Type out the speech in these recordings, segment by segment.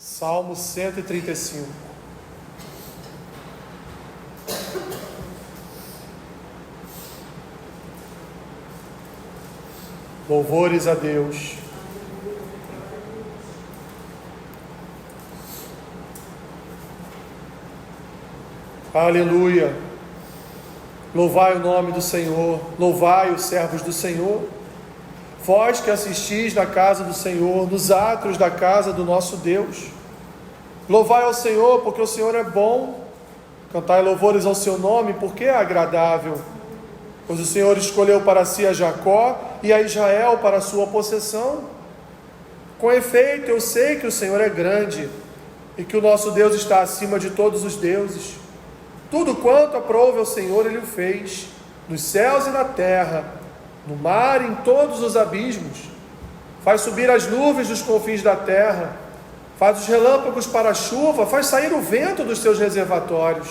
Salmo 135. Louvores a Deus. Aleluia. Louvai o nome do Senhor, louvai os servos do Senhor. Vós que assistis na casa do Senhor, nos átrios da casa do nosso Deus. Louvai ao Senhor, porque o Senhor é bom. Cantai louvores ao seu nome, porque é agradável. Pois o Senhor escolheu para si a Jacó e a Israel para a sua possessão. Com efeito, eu sei que o Senhor é grande e que o nosso Deus está acima de todos os deuses. Tudo quanto aprouve ao Senhor, Ele o fez, nos céus e na terra, no mar e em todos os abismos. Faz subir as nuvens dos confins da terra, faz os relâmpagos para a chuva, faz sair o vento dos seus reservatórios.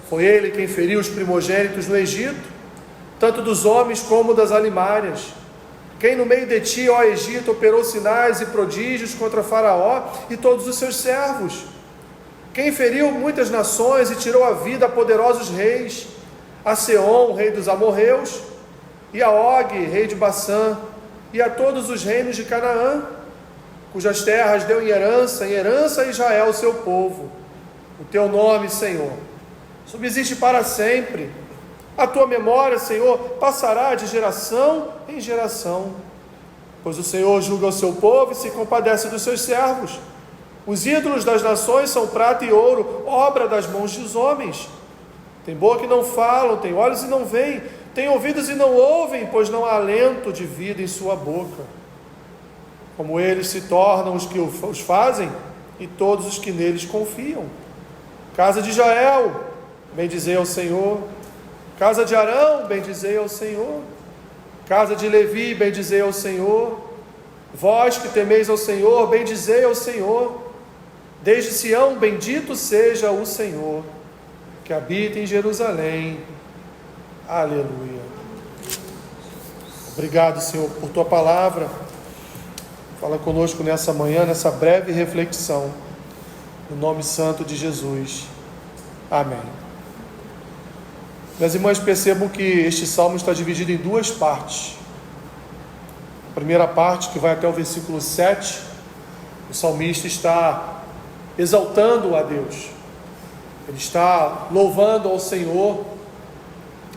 Foi Ele quem feriu os primogênitos no Egito, tanto dos homens como das alimárias. Quem no meio de ti, ó Egito, operou sinais e prodígios contra Faraó e todos os seus servos. Quem feriu muitas nações e tirou a vida a poderosos reis, a Seom, rei dos amorreus, e a Og, rei de Bassã, e a todos os reinos de Canaã, cujas terras deu em herança a Israel, seu povo. O teu nome, Senhor, subsiste para sempre. A tua memória, Senhor, passará de geração em geração. Pois o Senhor julga o seu povo e se compadece dos seus servos. Os ídolos das nações são prata e ouro, obra das mãos dos homens. Tem boca e não falam, tem olhos e não veem, tem ouvidos e não ouvem, pois não há alento de vida em sua boca. Como eles se tornam os que os fazem e todos os que neles confiam. Casa de Israel, bendizei ao Senhor. Casa de Arão, bendizei ao Senhor. Casa de Levi, bendizei ao Senhor. Vós que temeis ao Senhor, bendizei ao Senhor. Desde Sião, bendito seja o Senhor, que habita em Jerusalém. Aleluia. Obrigado, Senhor, por tua palavra. Fala conosco nessa manhã, nessa breve reflexão. No nome santo de Jesus. Amém. Meus irmãos, percebam que este salmo está dividido em duas partes. A primeira parte, que vai até o versículo 7, o salmista está exaltando a Deus. Ele está louvando ao Senhor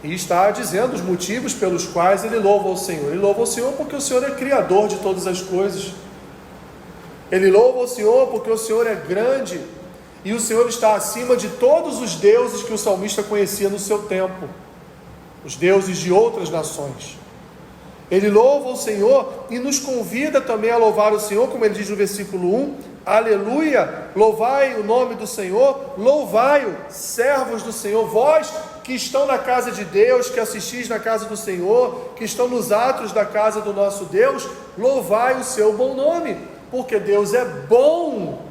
e está dizendo os motivos pelos quais ele louva ao Senhor. Ele louva ao Senhor porque o Senhor é criador de todas as coisas. Ele louva ao Senhor porque o Senhor é grande e o Senhor está acima de todos os deuses que o salmista conhecia no seu tempo, os deuses de outras nações. Ele louva o Senhor e nos convida também a louvar o Senhor, como ele diz no versículo 1, aleluia, louvai o nome do Senhor, louvai-o, servos do Senhor, vós que estão na casa de Deus, que assistis na casa do Senhor, que estão nos átrios da casa do nosso Deus, louvai o seu bom nome, porque Deus é bom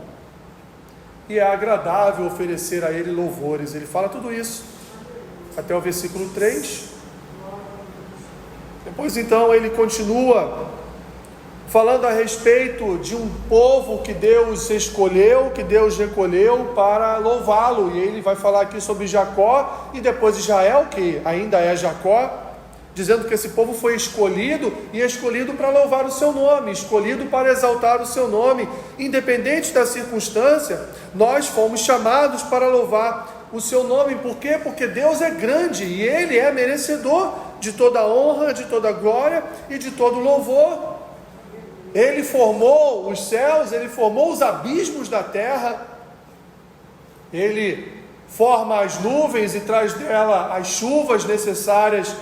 e é agradável oferecer a Ele louvores. Ele fala tudo isso até o versículo 3. Depois então ele continua falando a respeito de um povo que Deus escolheu, que Deus recolheu para louvá-lo, e ele vai falar aqui sobre Jacó e depois Israel, que ainda é Jacó, dizendo que esse povo foi escolhido e escolhido para louvar o seu nome, escolhido para exaltar o seu nome, independente da circunstância. Nós fomos chamados para louvar o seu nome. Por quê? Porque Deus é grande e Ele é merecedor de toda honra, de toda glória e de todo louvor. Ele formou os céus, Ele formou os abismos da terra, Ele forma as nuvens e traz dela as chuvas necessárias,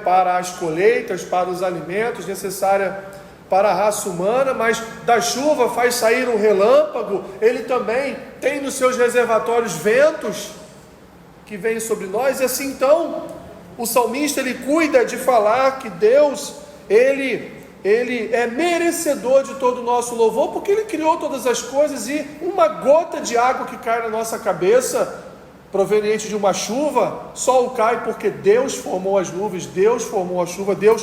para as colheitas, para os alimentos, necessárias para a raça humana, mas da chuva faz sair um relâmpago. Ele também tem nos seus reservatórios ventos que vêm sobre nós, e assim então o salmista ele cuida de falar que Deus, Ele é merecedor de todo o nosso louvor, porque Ele criou todas as coisas, e uma gota de água que cai na nossa cabeça, proveniente de uma chuva, só o cai porque Deus formou as nuvens, Deus formou a chuva, Deus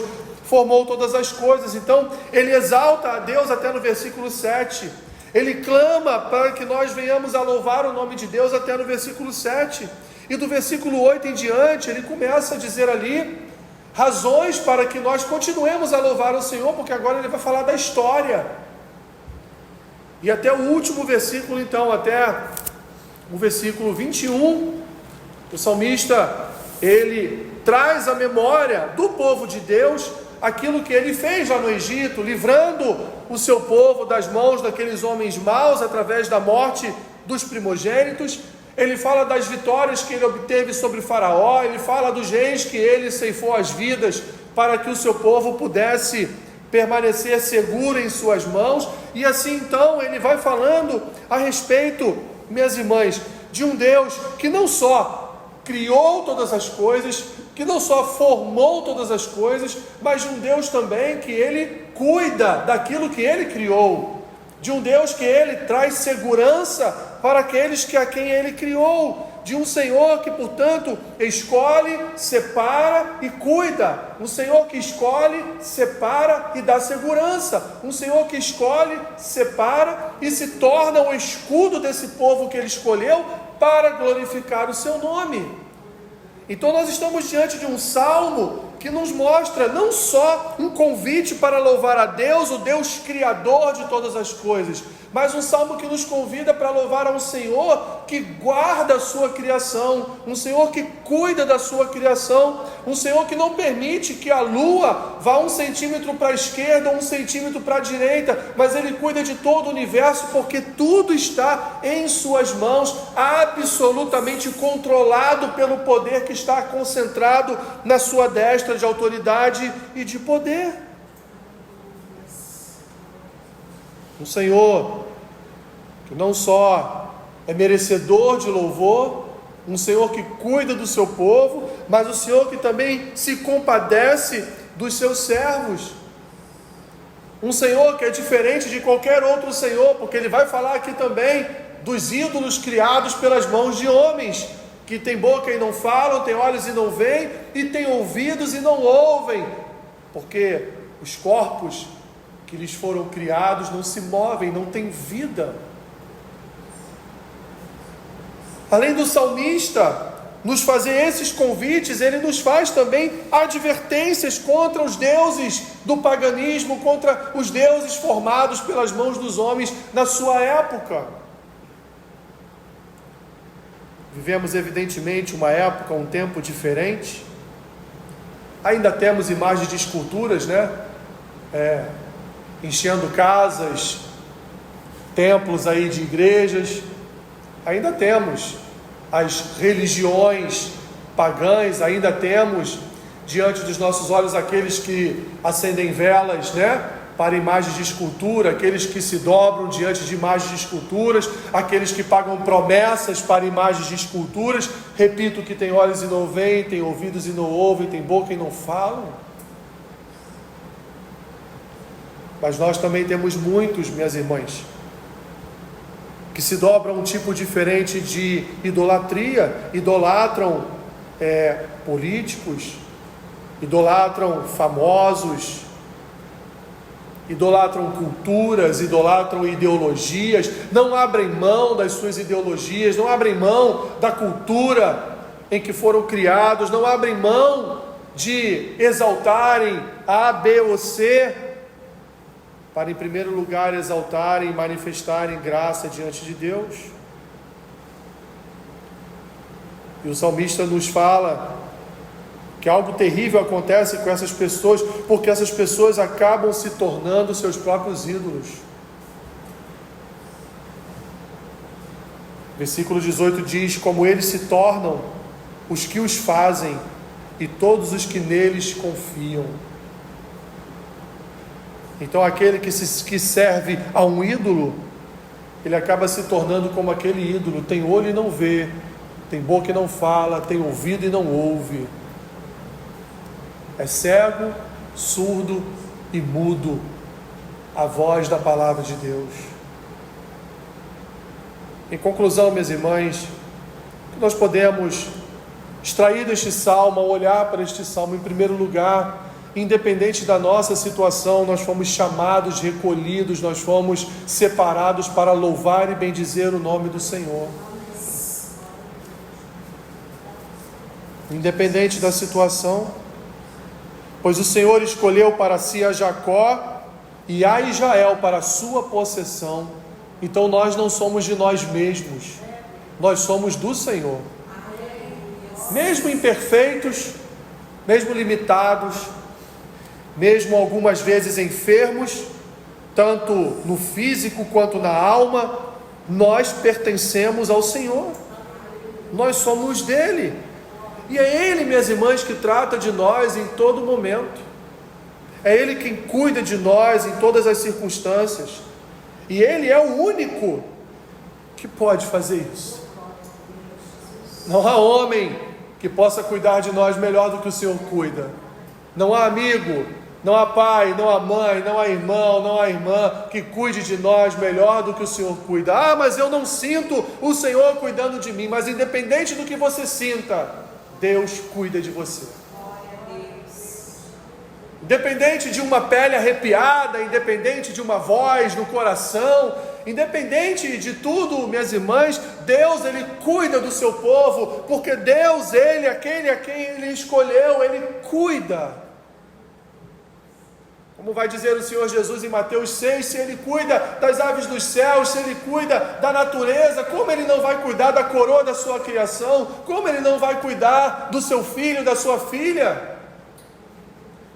formou todas as coisas. Então ele exalta a Deus até no versículo 7, Ele clama para que nós venhamos a louvar o nome de Deus até no versículo 7. E do versículo 8 em diante, ele começa a dizer ali razões para que nós continuemos a louvar o Senhor, porque agora ele vai falar da história. E até o último versículo, então, até o versículo 21, o salmista, ele traz à memória do povo de Deus aquilo que ele fez lá no Egito, livrando o seu povo das mãos daqueles homens maus através da morte dos primogênitos. Ele fala das vitórias que ele obteve sobre Faraó, ele fala dos reis que ele ceifou as vidas para que o seu povo pudesse permanecer seguro em suas mãos. E assim então ele vai falando a respeito, minhas irmãs, de um Deus que não só criou todas as coisas, que não só formou todas as coisas, mas de um Deus também que ele cuida daquilo que ele criou, de um Deus que ele traz segurança para aqueles a quem ele criou, de um Senhor que, portanto, escolhe, separa e cuida, um Senhor que escolhe, separa e dá segurança, um Senhor que escolhe, separa e se torna o escudo desse povo que ele escolheu para glorificar o seu nome. Então nós estamos diante de um salmo que nos mostra não só um convite para louvar a Deus, o Deus criador de todas as coisas, mas um salmo que nos convida para louvar a um Senhor que guarda a sua criação, um Senhor que cuida da sua criação, um Senhor que não permite que a lua vá 1 centímetro para a esquerda, 1 centímetro para a direita, mas ele cuida de todo o universo, porque tudo está em suas mãos, absolutamente controlado pelo poder que está concentrado na sua destra de autoridade e de poder. Um Senhor que não só é merecedor de louvor, um Senhor que cuida do seu povo, mas o Senhor que também se compadece dos seus servos. Um Senhor que é diferente de qualquer outro Senhor, porque ele vai falar aqui também dos ídolos criados pelas mãos de homens, que tem boca e não falam, tem olhos e não veem, e tem ouvidos e não ouvem, porque os corpos que lhes foram criados não se movem, não têm vida. Além do salmista nos fazer esses convites, ele nos faz também advertências contra os deuses do paganismo, contra os deuses formados pelas mãos dos homens na sua época. Vivemos evidentemente uma época, um tempo diferente. Ainda temos imagens de esculturas, enchendo casas, templos aí de igrejas. Ainda temos as religiões pagãs, ainda temos diante dos nossos olhos aqueles que acendem velas, para imagens de escultura, aqueles que se dobram diante de imagens de esculturas, aqueles que pagam promessas para imagens de esculturas. Repito, que tem olhos e não veem, tem ouvidos e não ouvem, tem boca e não falam. Mas nós também temos muitos, minhas irmãs, que se dobram a um tipo diferente de idolatria, idolatram políticos, idolatram famosos, idolatram culturas, idolatram ideologias, não abrem mão das suas ideologias, não abrem mão da cultura em que foram criados, não abrem mão de exaltarem A, B ou C, para em primeiro lugar exaltarem e manifestarem graça diante de Deus. E o salmista nos fala que algo terrível acontece com essas pessoas, porque essas pessoas acabam se tornando seus próprios ídolos. Versículo 18 diz: como eles se tornam os que os fazem e todos os que neles confiam. Então aquele que serve a um ídolo, ele acaba se tornando como aquele ídolo. Tem olho e não vê, tem boca e não fala, tem ouvido e não ouve. É cego, surdo e mudo a voz da palavra de Deus. Em conclusão, minhas irmãs, que nós podemos extrair deste salmo, ao olhar para este salmo, em primeiro lugar, independente da nossa situação, nós fomos chamados, recolhidos, nós fomos separados para louvar e bendizer o nome do Senhor. Independente da situação, pois o Senhor escolheu para si a Jacó e a Israel para a sua possessão. Então nós não somos de nós mesmos, nós somos do Senhor. Mesmo imperfeitos, mesmo limitados, mesmo algumas vezes enfermos, tanto no físico quanto na alma, nós pertencemos ao Senhor, nós somos dele, e é Ele, minhas irmãs, que trata de nós em todo momento, é Ele quem cuida de nós em todas as circunstâncias, e Ele é o único que pode fazer isso. Não há homem que possa cuidar de nós melhor do que o Senhor cuida, não há amigo, não há pai, não há mãe, não há irmão, não há irmã que cuide de nós melhor do que o Senhor cuida. Ah, mas eu não sinto o Senhor cuidando de mim. Mas independente do que você sinta, Deus cuida de você. Independente de uma pele arrepiada, independente de uma voz no coração, independente de tudo, minhas irmãs, Deus, Ele cuida do seu povo, porque Deus, Ele, aquele a quem Ele escolheu, Ele cuida. Como vai dizer o Senhor Jesus em Mateus 6, se Ele cuida das aves dos céus, se Ele cuida da natureza, como Ele não vai cuidar da coroa da sua criação? Como Ele não vai cuidar do seu filho, da sua filha?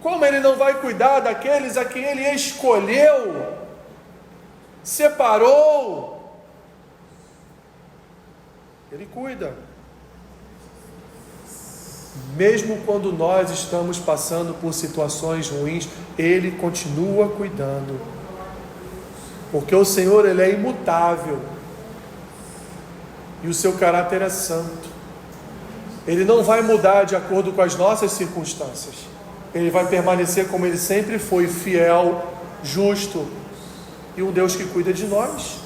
Como Ele não vai cuidar daqueles a quem Ele escolheu, separou? Ele cuida. Mesmo quando nós estamos passando por situações ruins, Ele continua cuidando, porque o Senhor, Ele é imutável, e o seu caráter é santo. Ele não vai mudar de acordo com as nossas circunstâncias, Ele vai permanecer como Ele sempre foi, fiel, justo, e um Deus que cuida de nós.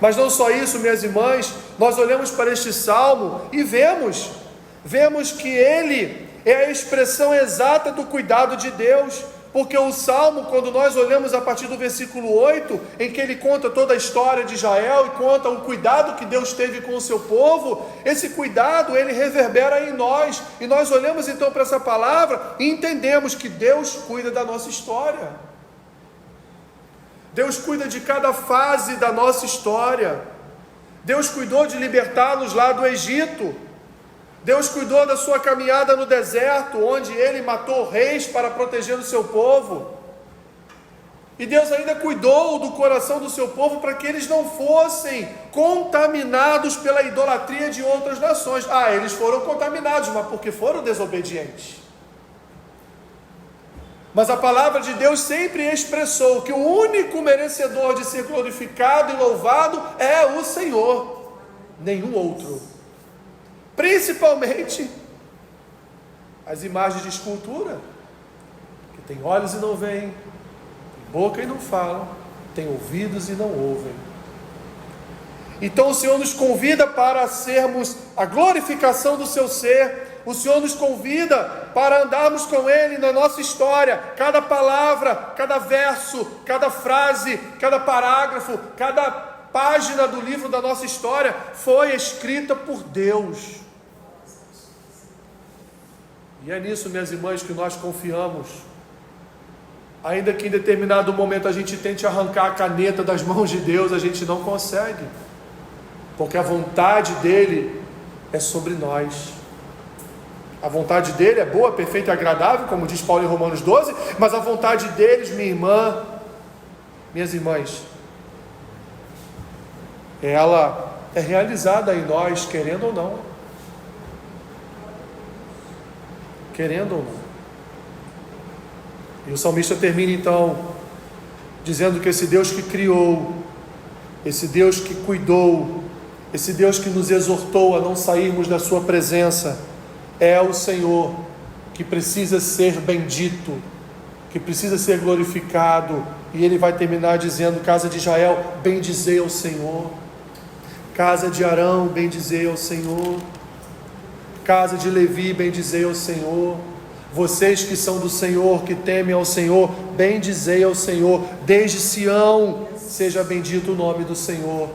Mas não só isso, minhas irmãs, nós olhamos para este salmo e vemos que ele é a expressão exata do cuidado de Deus, porque o salmo, quando nós olhamos a partir do versículo 8, em que ele conta toda a história de Israel e conta o cuidado que Deus teve com o seu povo, esse cuidado ele reverbera em nós, e nós olhamos então para essa palavra e entendemos que Deus cuida da nossa história. Deus cuida de cada fase da nossa história. Deus cuidou de libertar-nos lá do Egito. Deus cuidou da sua caminhada no deserto, onde Ele matou reis para proteger o seu povo. E Deus ainda cuidou do coração do seu povo para que eles não fossem contaminados pela idolatria de outras nações. Ah, eles foram contaminados, mas porque foram desobedientes. Mas a palavra de Deus sempre expressou que o único merecedor de ser glorificado e louvado é o Senhor, nenhum outro. Principalmente as imagens de escultura, que tem olhos e não veem, tem boca e não falam, tem ouvidos e não ouvem. Então o Senhor nos convida para sermos a glorificação do seu ser. O Senhor nos convida para andarmos com Ele na nossa história. Cada palavra, cada verso, cada frase, cada parágrafo, cada página do livro da nossa história foi escrita por Deus. E é nisso, minhas irmãs, que nós confiamos. Ainda que em determinado momento a gente tente arrancar a caneta das mãos de Deus, a gente não consegue, porque a vontade dEle é sobre nós. A vontade dEle é boa, perfeita e agradável, como diz Paulo em Romanos 12, mas a vontade deles, minha irmã, minhas irmãs, ela é realizada em nós, querendo ou não. Querendo ou não. E o salmista termina então dizendo que esse Deus que criou, esse Deus que cuidou, esse Deus que nos exortou a não sairmos da sua presença, é o Senhor que precisa ser bendito, que precisa ser glorificado. E ele vai terminar dizendo: casa de Israel, bendizei ao Senhor. Casa de Arão, bendizei ao Senhor. Casa de Levi, bendizei ao Senhor. Vocês que são do Senhor, que temem ao Senhor, bendizei ao Senhor. Desde Sião, seja bendito o nome do Senhor.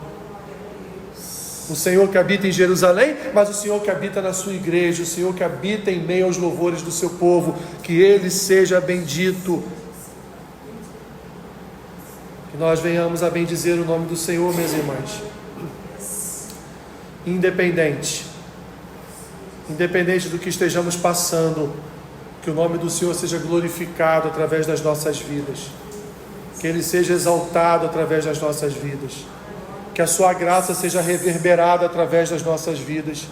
O Senhor que habita em Jerusalém, mas o Senhor que habita na sua igreja, o Senhor que habita em meio aos louvores do seu povo, que Ele seja bendito. Que nós venhamos a bendizer o nome do Senhor, minhas irmãs. Independente do que estejamos passando, que o nome do Senhor seja glorificado através das nossas vidas, que Ele seja exaltado através das nossas vidas, que a sua graça seja reverberada através das nossas vidas,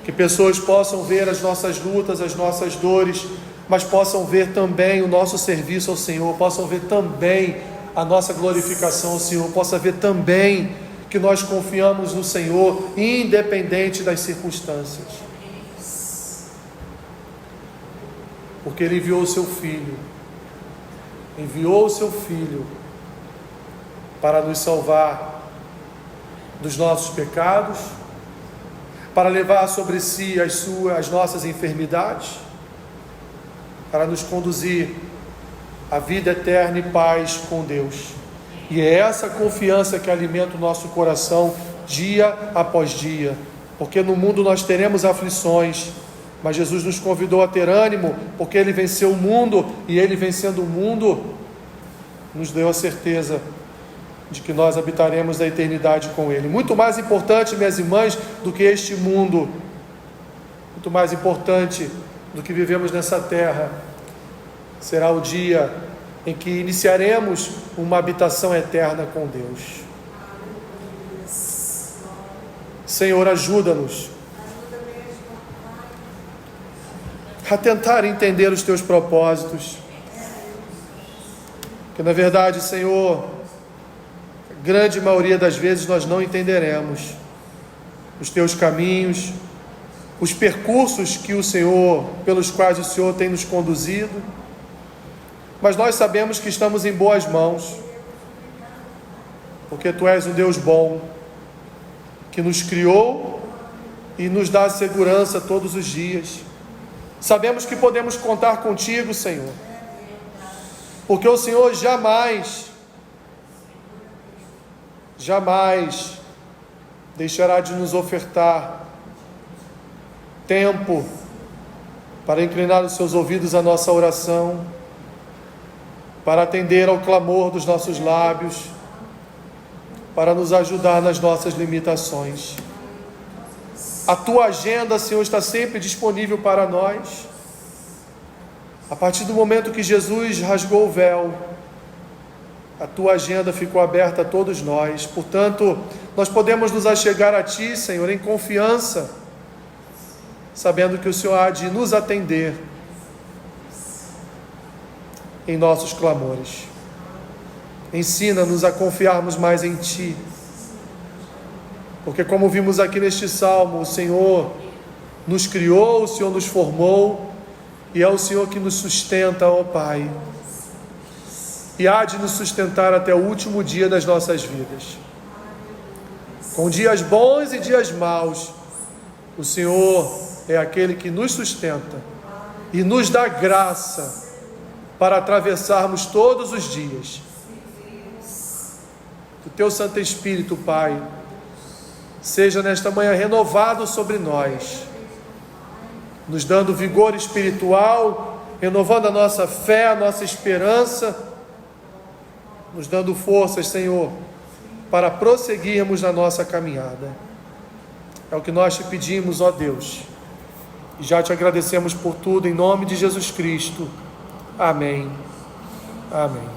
que pessoas possam ver as nossas lutas, as nossas dores, mas possam ver também o nosso serviço ao Senhor, possam ver também a nossa glorificação ao Senhor, possam ver também que nós confiamos no Senhor, independente das circunstâncias, porque Ele enviou o seu Filho para nos salvar dos nossos pecados, para levar sobre si as nossas enfermidades, para nos conduzir à vida eterna e paz com Deus. E é essa confiança que alimenta o nosso coração dia após dia, porque no mundo nós teremos aflições, mas Jesus nos convidou a ter ânimo, porque Ele venceu o mundo, e Ele vencendo o mundo, nos deu a certeza de que nós habitaremos a eternidade com Ele. Muito mais importante, minhas irmãs, do que este mundo, muito mais importante do que vivemos nessa terra, será o dia em que iniciaremos uma habitação eterna com Deus. Senhor, ajuda-nos a tentar entender os Teus propósitos, que na verdade, Senhor, grande maioria das vezes nós não entenderemos os Teus caminhos, os percursos que o Senhor, pelos quais o Senhor tem nos conduzido, mas nós sabemos que estamos em boas mãos, porque Tu és um Deus bom, que nos criou e nos dá segurança todos os dias. Sabemos que podemos contar contigo, Senhor, porque o Senhor jamais deixará de nos ofertar tempo para inclinar os seus ouvidos à nossa oração, para atender ao clamor dos nossos lábios, para nos ajudar nas nossas limitações. A Tua agenda, Senhor, está sempre disponível para nós. A partir do momento que Jesus rasgou o véu, a Tua agenda ficou aberta a todos nós. Portanto, nós podemos nos achegar a Ti, Senhor, em confiança, sabendo que o Senhor há de nos atender em nossos clamores. Ensina-nos a confiarmos mais em Ti, porque como vimos aqui neste salmo, o Senhor nos criou, o Senhor nos formou, e é o Senhor que nos sustenta, ó Pai, e há de nos sustentar até o último dia das nossas vidas. Com dias bons e dias maus, o Senhor é aquele que nos sustenta e nos dá graça para atravessarmos todos os dias. Que o Teu Santo Espírito, Pai, seja nesta manhã renovado sobre nós, nos dando vigor espiritual, renovando a nossa fé, a nossa esperança, nos dando forças, Senhor, para prosseguirmos na nossa caminhada. É o que nós Te pedimos, ó Deus, e já Te agradecemos por tudo, em nome de Jesus Cristo. Amém. Amém.